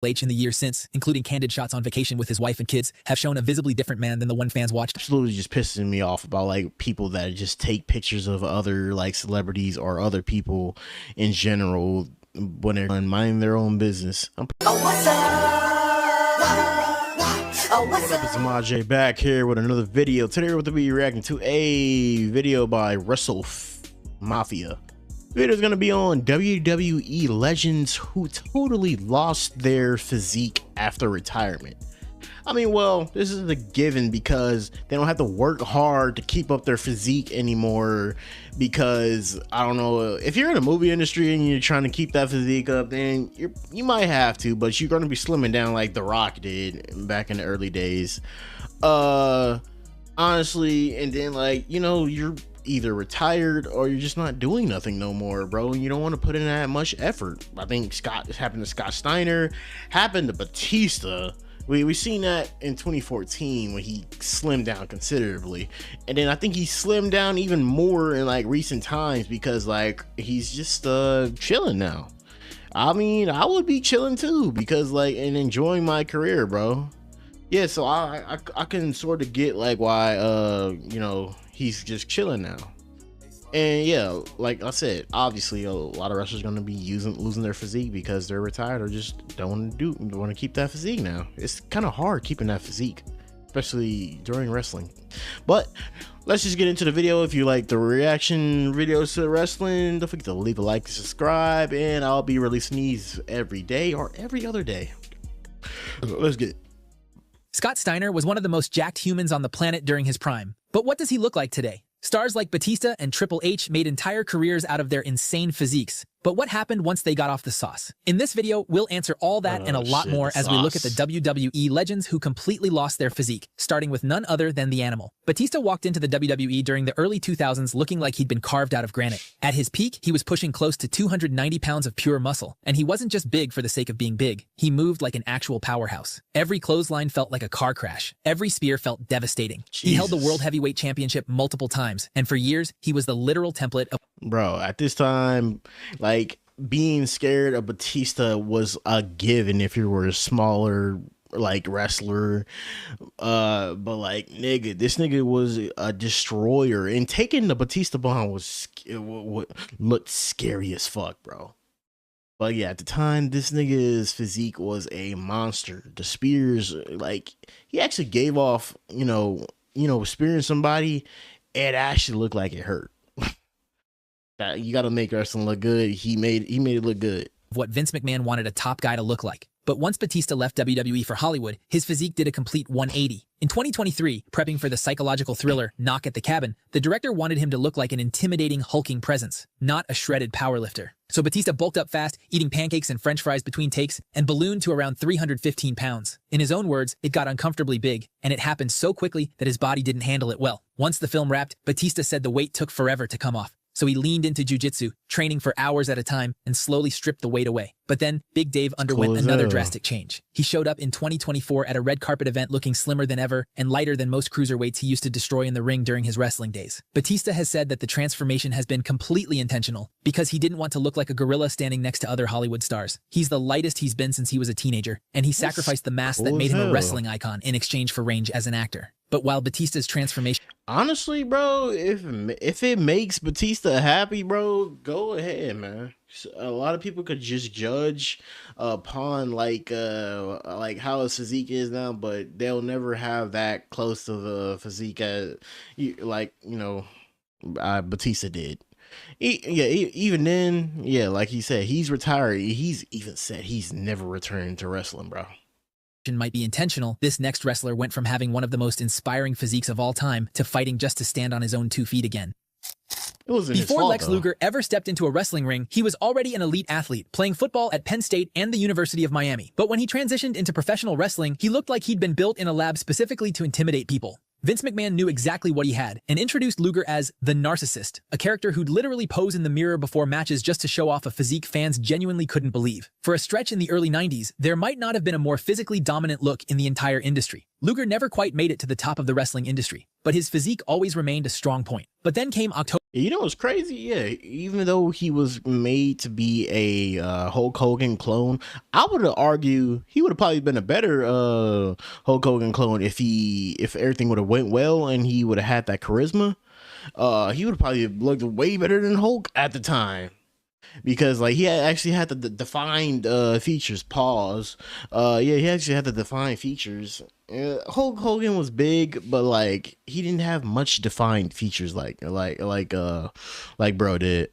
H in the years since, including candid shots on vacation with his wife and kids, have shown a visibly different man than the one fans watched. Absolutely just pissing me off about like people that just take pictures of other like celebrities or other people in general when they're minding their own business. What's up, it's Ahmadjay back here with another video. Today we're going to be reacting to a video by Wrestle Mafia. The video is going to be on WWE legends who totally lost their physique after retirement. I mean, well, this is a given because they don't have to work hard to keep up their physique anymore because, I don't know, if you're in the movie industry and you're trying to keep that physique up, then you might have to, but you're going to be slimming down like The Rock did back in the early days. Honestly, and then like, you know, you're either retired or you're just not doing nothing no more, bro, and you don't want to put in that much effort. I think it happened to Scott Steiner, happened to Batista. We seen that in 2014 when he slimmed down considerably, and then I think he slimmed down even more in like recent times because like he's just chilling now. I mean, I would be chilling too because like and enjoying my career, bro. Yeah, so I can sort of get like why you know, he's just chilling now. And yeah, like I said, obviously a lot of wrestlers are going to be losing their physique because they're retired or just don't want to keep that physique now. It's kind of hard keeping that physique, especially during wrestling. But let's just get into the video. If you like the reaction videos to wrestling, don't forget to leave a like and subscribe, and I'll be releasing these every day or every other day. Let's get it. Scott Steiner was one of the most jacked humans on the planet during his prime. But what does he look like today? Stars like Batista and Triple H made entire careers out of their insane physiques. But what happened once they got off the sauce? In this video, we'll answer all that and a lot more as we look at the WWE legends who completely lost their physique, starting with none other than the Animal. Batista walked into the WWE during the early 2000s looking like he'd been carved out of granite. At his peak, he was pushing close to 290 pounds of pure muscle, and he wasn't just big for the sake of being big. He moved like an actual powerhouse. Every clothesline felt like a car crash. Every spear felt devastating. Jesus. He held the World Heavyweight Championship multiple times, and for years, he was the literal template of— Bro, at this time, like, being scared of Batista was a given if you were a smaller like wrestler, but like nigga, this nigga was a destroyer, and taking the Batista bomb looked scary as fuck, bro. But yeah, at the time, this nigga's physique was a monster. The spears, like, he actually gave off, you know, spearing somebody, it actually looked like it hurt. You got to make wrestling look good. He made it look good. What Vince McMahon wanted a top guy to look like. But once Batista left WWE for Hollywood, his physique did a complete 180. In 2023, prepping for the psychological thriller Knock at the Cabin, the director wanted him to look like an intimidating, hulking presence, not a shredded powerlifter. So Batista bulked up fast, eating pancakes and french fries between takes, and ballooned to around 315 pounds. In his own words, it got uncomfortably big, and it happened so quickly that his body didn't handle it well. Once the film wrapped, Batista said the weight took forever to come off. So he leaned into jiu-jitsu, training for hours at a time, and slowly stripped the weight away. But then, Big Dave underwent another drastic change. He showed up in 2024 at a red carpet event looking slimmer than ever and lighter than most cruiserweights he used to destroy in the ring during his wrestling days. Batista has said that the transformation has been completely intentional because he didn't want to look like a gorilla standing next to other Hollywood stars. He's the lightest he's been since he was a teenager, and he sacrificed the mass that made him a wrestling icon in exchange for range as an actor. But while Batista's transformation— honestly, bro, if it makes Batista happy, bro, go ahead, man. A lot of people could just judge upon like how his physique is now, but they'll never have that close to the physique as Batista did. Even then, yeah, like he said, he's retired. He's even said he's never returned to wrestling, bro. Might be intentional, this next wrestler went from having one of the most inspiring physiques of all time to fighting just to stand on his own 2 feet again. Before Lex Luger ever stepped into a wrestling ring, he was already an elite athlete, playing football at Penn State and the University of Miami. But when he transitioned into professional wrestling, he looked like he'd been built in a lab specifically to intimidate people. Vince McMahon knew exactly what he had and introduced Luger as the Narcissist, a character who'd literally pose in the mirror before matches just to show off a physique fans genuinely couldn't believe. For a stretch in the early 90s, there might not have been a more physically dominant look in the entire industry. Luger never quite made it to the top of the wrestling industry, but his physique always remained a strong point. But then came October You know what's crazy? Yeah, even though he was made to be a Hulk Hogan clone, I would argue he would have probably been a better Hulk Hogan clone if everything would have went well and he would have had that charisma. He would have probably looked way better than Hulk at the time because like he actually had the defined features. Pause. Yeah, he actually had the defined features. Hulk Hogan was big, but like he didn't have much defined features like bro did.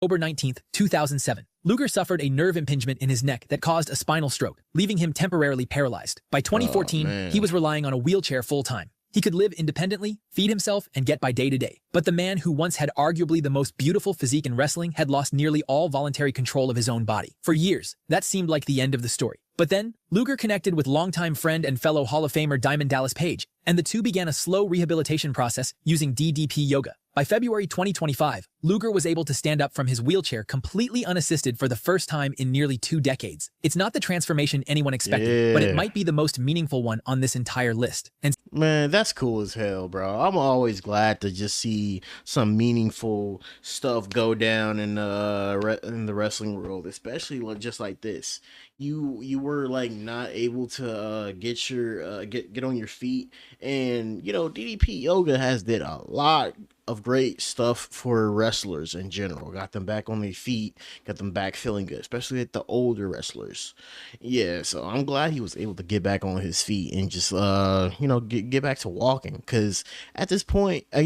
October 19th, 2007. Luger suffered a nerve impingement in his neck that caused a spinal stroke, leaving him temporarily paralyzed. By 2014, he was relying on a wheelchair full-time. He could live independently, feed himself, and get by day to day. But the man who once had arguably the most beautiful physique in wrestling had lost nearly all voluntary control of his own body. For years, that seemed like the end of the story. But then, Luger connected with longtime friend and fellow Hall of Famer Diamond Dallas Page, and the two began a slow rehabilitation process using DDP yoga. By February 2025, Luger was able to stand up from his wheelchair completely unassisted for the first time in nearly 2 decades. It's not the transformation anyone expected, but it might be the most meaningful one on this entire list. And man, that's cool as hell, bro. I'm always glad to just see some meaningful stuff go down in the wrestling world, especially just like this. You were like not able to get your get on your feet, and you know DDP yoga has did a lot of great stuff for wrestlers in general. Got them back on their feet, got them back feeling good, especially at the older wrestlers. Yeah, so I'm glad he was able to get back on his feet and just get back to walking. Because at this point, at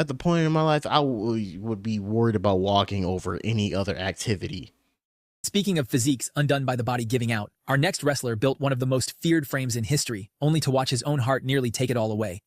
the point in my life, I would be worried about walking over any other activity. speaking of physiques undone by the body giving out, our next wrestler built one of the most feared frames in history, only to watch his own heart nearly take it all away.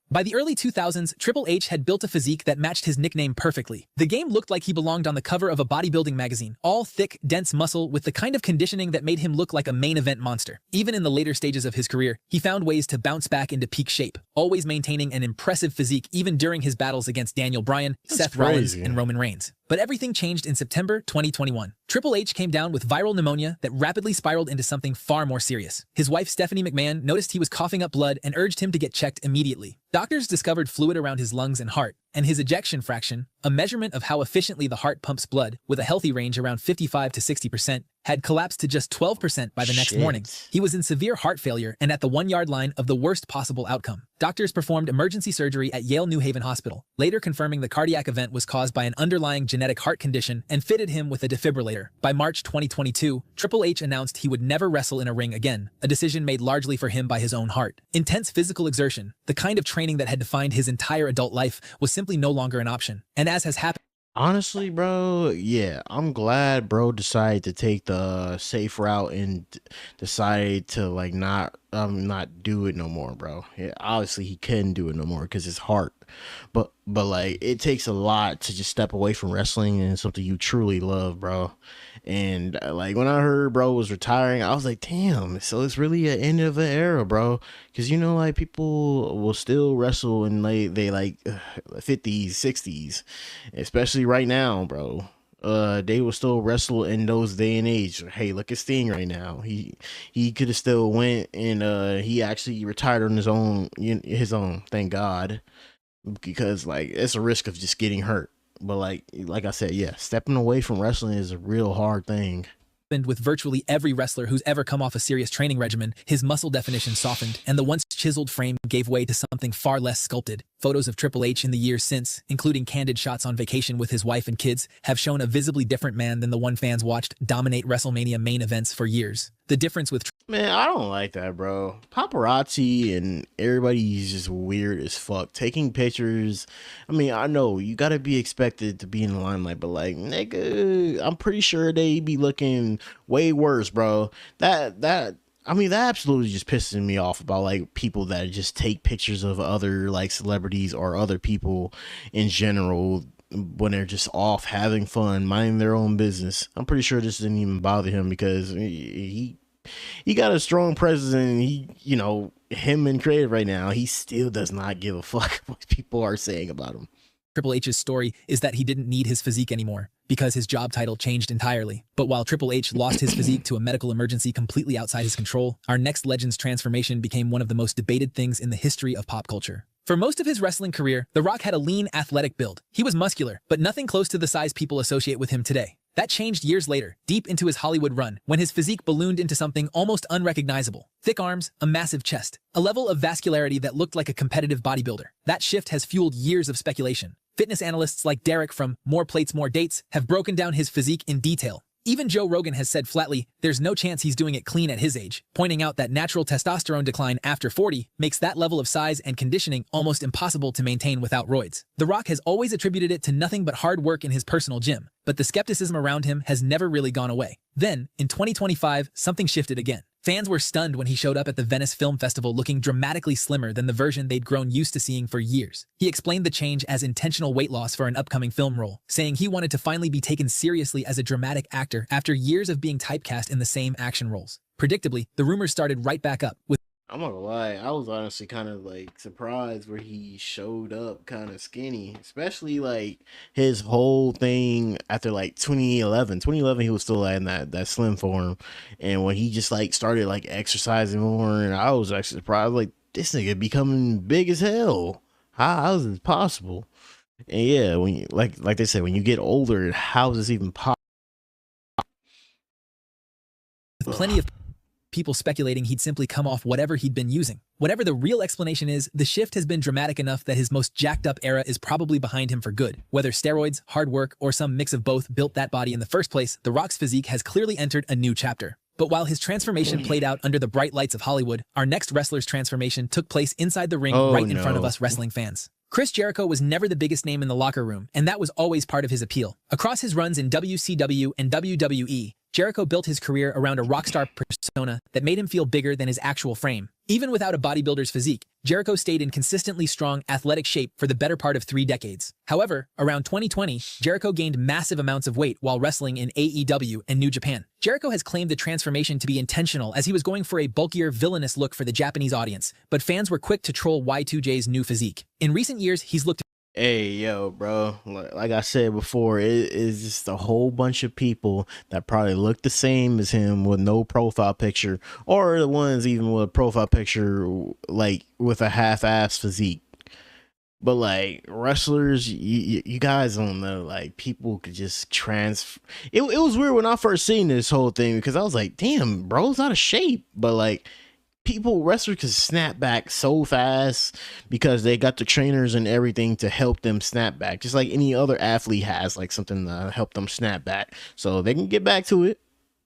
By the early 2000s, Triple H had built a physique that matched his nickname perfectly. The game looked like he belonged on the cover of a bodybuilding magazine, all thick, dense muscle with the kind of conditioning that made him look like a main event monster. Even in the later stages of his career, he found ways to bounce back into peak shape, always maintaining an impressive physique even during his battles against Daniel Bryan, Seth Rollins, and Roman Reigns. But everything changed in September 2021. Triple H came down with viral pneumonia that rapidly spiraled into something far more serious. His wife Stephanie McMahon noticed he was coughing up blood and urged him to get checked immediately. Doctors discovered fluid around his lungs and heart, and his ejection fraction, a measurement of how efficiently the heart pumps blood with a healthy range around 55 to 60%, had collapsed to just 12% by the next morning. He was in severe heart failure and at the 1-yard line of the worst possible outcome. Doctors performed emergency surgery at Yale New Haven Hospital, later confirming the cardiac event was caused by an underlying genetic heart condition and fitted him with a defibrillator. By March 2022, Triple H announced he would never wrestle in a ring again, a decision made largely for him by his own heart. Intense physical exertion, the kind of training that had defined his entire adult life, was simply no longer an option. And as has happened, honestly, bro, yeah, I'm glad bro decided to take the safe route and decided to like not do it no more, bro. Yeah, obviously he couldn't do it no more because his heart. But like it takes a lot to just step away from wrestling and something you truly love, bro. And like when I heard bro was retiring, I was like, damn, so it's really an end of an era, bro. Because you know, like people will still wrestle in they like 50s, 60s, especially right now, bro. They will still wrestle in those day and age. Hey, look at Sting right now. He could have still went and he actually retired on his own, thank God, because like it's a risk of just getting hurt. But like I said, yeah, stepping away from wrestling is a real hard thing. with virtually every wrestler who's ever come off a serious training regimen, his muscle definition softened, and the once chiseled frame gave way to something far less sculpted. Photos of Triple H in the years since, including candid shots on vacation with his wife and kids, have shown a visibly different man than the one fans watched dominate WrestleMania main events for years. The difference with Man, I don't like that, bro. Paparazzi and everybody's just weird as fuck. Taking pictures. I mean, I know you gotta be expected to be in the limelight, but like, nigga, I'm pretty sure they be looking way worse, bro. That absolutely just pisses me off about like people that just take pictures of other like celebrities or other people in general when they're just off having fun, minding their own business. I'm pretty sure this didn't even bother him because he got a strong presence, and him in creative right now, he still does not give a fuck what people are saying about him. Triple H's story is that he didn't need his physique anymore because his job title changed entirely. But while Triple H lost his physique to a medical emergency completely outside his control, our next legend's transformation became one of the most debated things in the history of pop culture. For most of his wrestling career, The Rock had a lean, athletic build. He was muscular, but nothing close to the size people associate with him today. That changed years later, deep into his Hollywood run, when his physique ballooned into something almost unrecognizable. Thick arms, a massive chest, a level of vascularity that looked like a competitive bodybuilder. That shift has fueled years of speculation. Fitness analysts like Derek from More Plates, More Dates have broken down his physique in detail. Even Joe Rogan has said flatly, there's no chance he's doing it clean at his age, pointing out that natural testosterone decline after 40 makes that level of size and conditioning almost impossible to maintain without roids. The Rock has always attributed it to nothing but hard work in his personal gym, but the skepticism around him has never really gone away. Then, in 2025, something shifted again. Fans were stunned when he showed up at the Venice Film Festival looking dramatically slimmer than the version they'd grown used to seeing for years. He explained the change as intentional weight loss for an upcoming film role, saying he wanted to finally be taken seriously as a dramatic actor after years of being typecast in the same action roles. Predictably, the rumors started right back up, with I'm not gonna lie, I was honestly kind of like surprised where he showed up kind of skinny, especially like his whole thing after like 2011. 2011, he was still in that slim form, and when he just like started like exercising more, and I was actually surprised, like this nigga becoming big as hell. How is this possible? And yeah, when you like they said, when you get older, how is this even possible? plenty of people speculating he'd simply come off whatever he'd been using. Whatever the real explanation is, the shift has been dramatic enough that his most jacked up era is probably behind him for good. Whether steroids, hard work, or some mix of both built that body in the first place, The Rock's physique has clearly entered a new chapter. But while his transformation played out under the bright lights of Hollywood, our next wrestler's transformation took place inside the ring right in front of us wrestling fans. Chris Jericho was never the biggest name in the locker room, and that was always part of his appeal. Across his runs in WCW and WWE, Jericho built his career around a rockstar persona that made him feel bigger than his actual frame. Even without a bodybuilder's physique, Jericho stayed in consistently strong athletic shape for the better part of 3 decades. However, around 2020, Jericho gained massive amounts of weight while wrestling in AEW and New Japan. Jericho has claimed the transformation to be intentional as he was going for a bulkier, villainous look for the Japanese audience, but fans were quick to troll Y2J's new physique. In recent years, he's looked Hey, yo, bro, like I said before, it is just a whole bunch of people that probably look the same as him with no profile picture, or the ones even with a profile picture, like with a half-ass physique. But like wrestlers, you guys don't know, like people could just it was weird when I first seen this whole thing, because I was like, damn, bro's out of shape. But like, wrestlers can snap back so fast because they got the trainers and everything to help them snap back, just like any other athlete has like something to help them snap back so they can get back to it.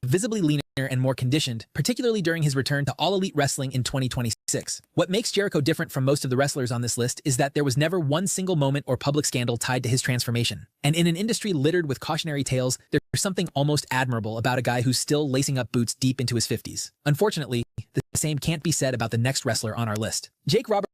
visibly leaner and more conditioned, particularly during his return to All Elite Wrestling in 2026. What makes Jericho different from most of the wrestlers on this list is that there was never one single moment or public scandal tied to his transformation. And in an industry littered with cautionary tales, there's something almost admirable about a guy who's still lacing up boots deep into his 50s. Unfortunately, the same can't be said about the next wrestler on our list. Jake Roberts,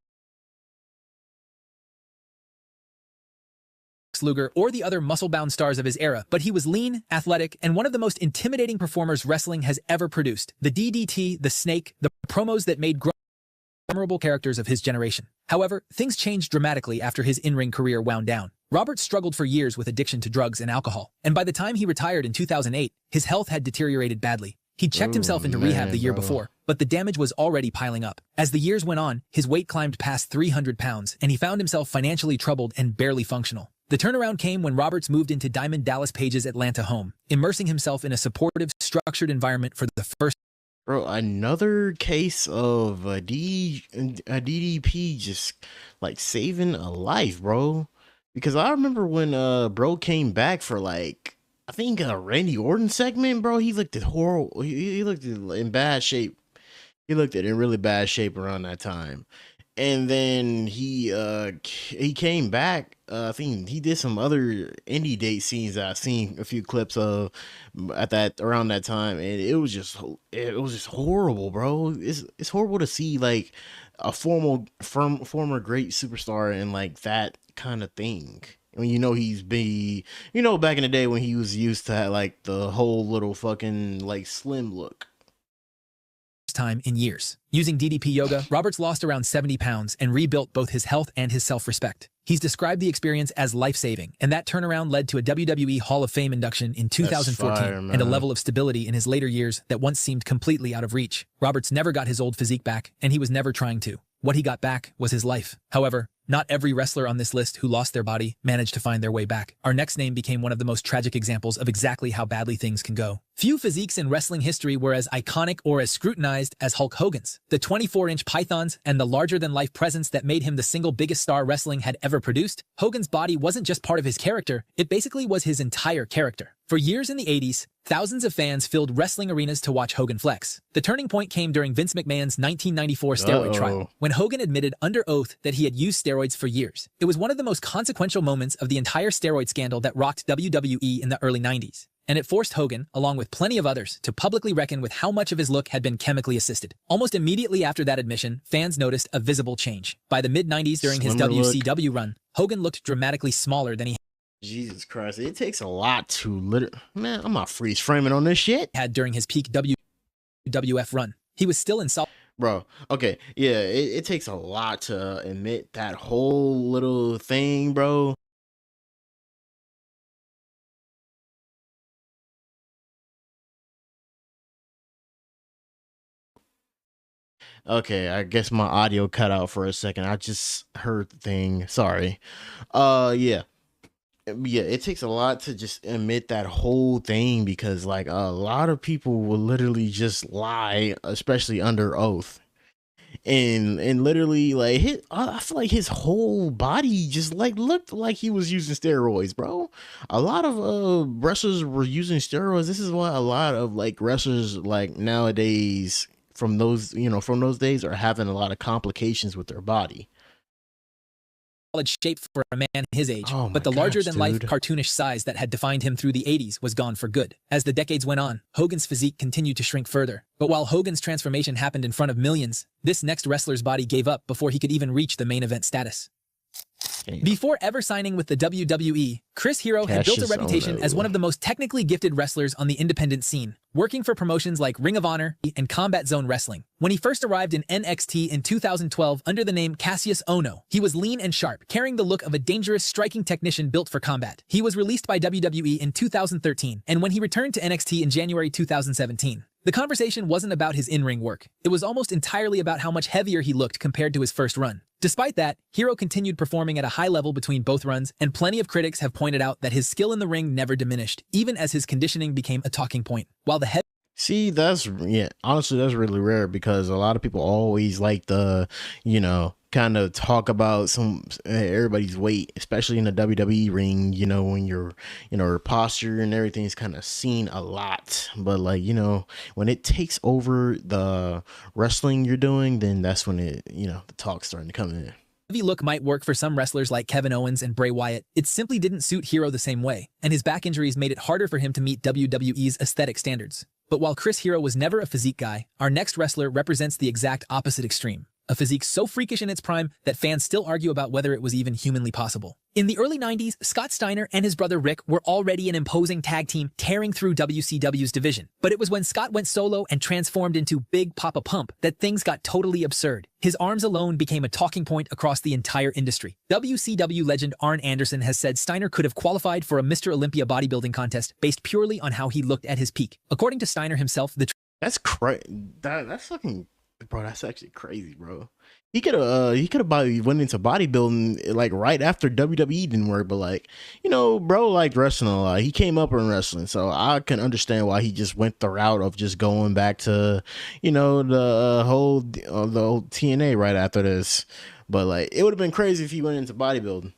Luger, or the other muscle-bound stars of his era, but he was lean, athletic, and one of the most intimidating performers wrestling has ever produced. The DDT, the Snake, the promos that made memorable characters of his generation. However, things changed dramatically after his in-ring career wound down. Roberts struggled for years with addiction to drugs and alcohol, and by the time he retired in 2008, his health had deteriorated badly. He'd checked himself into rehab the year before, but the damage was already piling up. As the years went on, his weight climbed past 300 pounds, and he found himself financially troubled and barely functional. The turnaround came when Roberts moved into Diamond Dallas Page's Atlanta home, immersing himself in a supportive, structured environment for the first. Bro, another case of a DDP just like saving a life, bro. Because I remember when bro came back for like, I think a Randy Orton segment, bro. He looked at horrible. He looked in bad shape. He looked at in really bad shape around that time. And then he came back. I think he did some other indie date scenes that I've seen a few clips of around that time, and it was just horrible, bro. It's horrible to see like a former great superstar in like that kind of thing. When you know back in the day when he was used to like the whole little fucking like slim look. Time in years. Using DDP yoga, Roberts lost around 70 pounds and rebuilt both his health and his self-respect. He's described the experience as life-saving, and that turnaround led to a WWE Hall of Fame induction in 2014 and a level of stability in his later years that once seemed completely out of reach. Roberts never got his old physique back, and he was never trying to. What he got back was his life. However, Not every wrestler on this list who lost their body managed to find their way back. Our next name became one of the most tragic examples of exactly how badly things can go. Few physiques in wrestling history were as iconic or as scrutinized as Hulk Hogan's. The 24-inch pythons and the larger-than-life presence that made him the single biggest star wrestling had ever produced, Hogan's body wasn't just part of his character, it basically was his entire character. For years in the 80s, thousands of fans filled wrestling arenas to watch Hogan flex. The turning point came during Vince McMahon's 1994 steroid trial, when Hogan admitted under oath that he had used steroids for years. It was one of the most consequential moments of the entire steroid scandal that rocked WWE in the early 90s. And it forced Hogan, along with plenty of others, to publicly reckon with how much of his look had been chemically assisted. Almost immediately after that admission, fans noticed a visible change. By the mid-90s during his WCW run, Hogan looked dramatically smaller than he Jesus Christ, it takes a lot to man, I'm not freeze framing on this shit. Had during his peak WWF run. He was still in solid. Bro, okay, yeah, it takes a lot to admit that whole little thing, bro. Okay, I guess my audio cut out for a second. I just heard the thing. Sorry. Yeah. Yeah, it takes a lot to just admit that whole thing, because like a lot of people will literally just lie, especially under oath. And literally like I feel like his whole body just like looked like he was using steroids, bro. A lot of wrestlers were using steroids. This is why a lot of like wrestlers like nowadays from those days are having a lot of complications with their body. Shape for a man his age, but the larger-than-life cartoonish size that had defined him through the 80s was gone for good. As the decades went on, Hogan's physique continued to shrink further. But while Hogan's transformation happened in front of millions, this next wrestler's body gave up before he could even reach the main event status. Before ever signing with the WWE, Chris Hero had built a reputation as one of the most technically gifted wrestlers on the independent scene, working for promotions like Ring of Honor and Combat Zone Wrestling. When he first arrived in NXT in 2012 under the name Cassius Ohno, he was lean and sharp, carrying the look of a dangerous striking technician built for combat. He was released by WWE in 2013, and when he returned to NXT in January 2017, the conversation wasn't about his in-ring work. It was almost entirely about how much heavier he looked compared to his first run. Despite that, Hero continued performing at a high level between both runs, and plenty of critics have pointed out that his skill in the ring never diminished, even as his conditioning became a talking point. While the See, honestly, that's really rare, because a lot of people always like the, kind of talk about everybody's weight, especially in the WWE ring, when your posture and everything is kind of seen a lot. But like, when it takes over the wrestling you're doing, then that's when the talk's starting to come in. heavy look might work for some wrestlers like Kevin Owens and Bray Wyatt, it simply didn't suit Hero the same way, and his back injuries made it harder for him to meet WWE's aesthetic standards. But while Chris Hero was never a physique guy, our next wrestler represents the exact opposite extreme. A physique so freakish in its prime that fans still argue about whether it was even humanly possible. In the early 90s, Scott Steiner and his brother Rick were already an imposing tag team tearing through WCW's division. But it was when Scott went solo and transformed into Big Papa Pump that things got totally absurd. His arms alone became a talking point across the entire industry. WCW legend Arn Anderson has said Steiner could have qualified for a Mr. Olympia bodybuilding contest based purely on how he looked at his peak. According to Steiner himself, that's crazy. That's fucking... Bro, that's actually crazy, bro. He could have went into bodybuilding like right after WWE didn't work, but like, bro liked wrestling a lot. He came up in wrestling, so I can understand why he just went the route of just going back to, the whole TNA right after this. But like, it would have been crazy if he went into bodybuilding.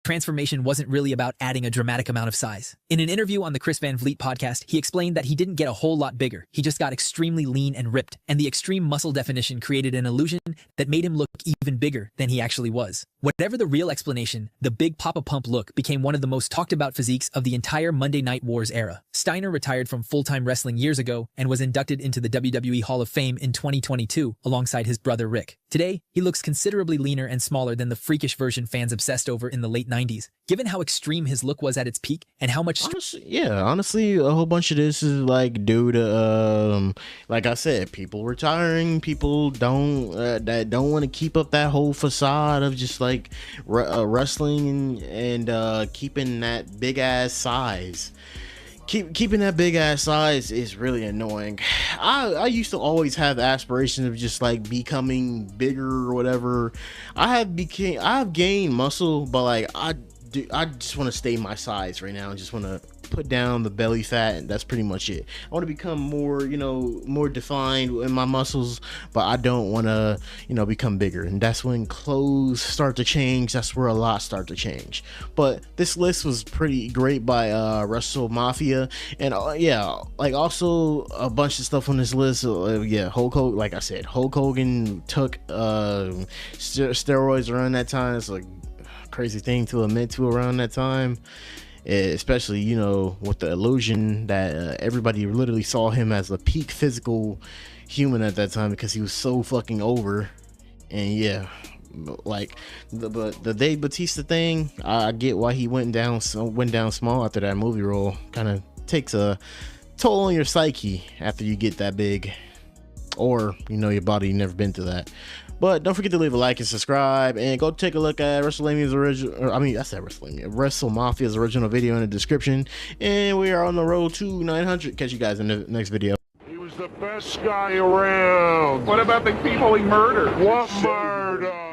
Transformation wasn't really about adding a dramatic amount of size. In an interview on the Chris Van Vliet podcast, he explained that he didn't get a whole lot bigger. He just got extremely lean and ripped, and the extreme muscle definition created an illusion that made him look even bigger than he actually was. Whatever the real explanation, the Big Papa Pump look became one of the most talked about physiques of the entire Monday Night Wars era. Steiner retired from full-time wrestling years ago and was inducted into the WWE Hall of Fame in 2022 alongside his brother Rick. Today, he looks considerably leaner and smaller than the freakish version fans obsessed over in the late 90s. Given how extreme his look was at its peak and how much... Honestly, a whole bunch of this is like due to, like I said, people retiring, people that don't want to keep up that whole facade of just like wrestling and keeping that big ass size. keeping that big ass size is really annoying. I used to always have aspirations of just like becoming bigger or whatever. I've gained muscle, but like I just want to stay my size right now. I just want to put down the belly fat, and that's pretty much it. I want to become more, you know, more defined in my muscles, but I don't want to, you know, become bigger. And that's when clothes start to change. That's where a lot start to change. But this list was pretty great by Wrestle Mafia, and yeah, like also a bunch of stuff on this list. Yeah, Hulk Hogan, like I said, Hulk Hogan took steroids around that time. It's like crazy thing to admit to around that time, especially, you know, with the illusion that everybody literally saw him as a peak physical human at that time because he was so fucking over. And yeah, like the Dave Batista thing, I get why he went down small after that movie role. Kind of takes a toll on your psyche after you get that big, or, you know, your body never been through that. But don't forget to leave a like and subscribe, and go take a look at WrestleMafia's original, Wrestle Mafia's original video in the description. And we are on the road to 900. Catch you guys in the next video. He was the best guy around. What about the people he murdered? What murder?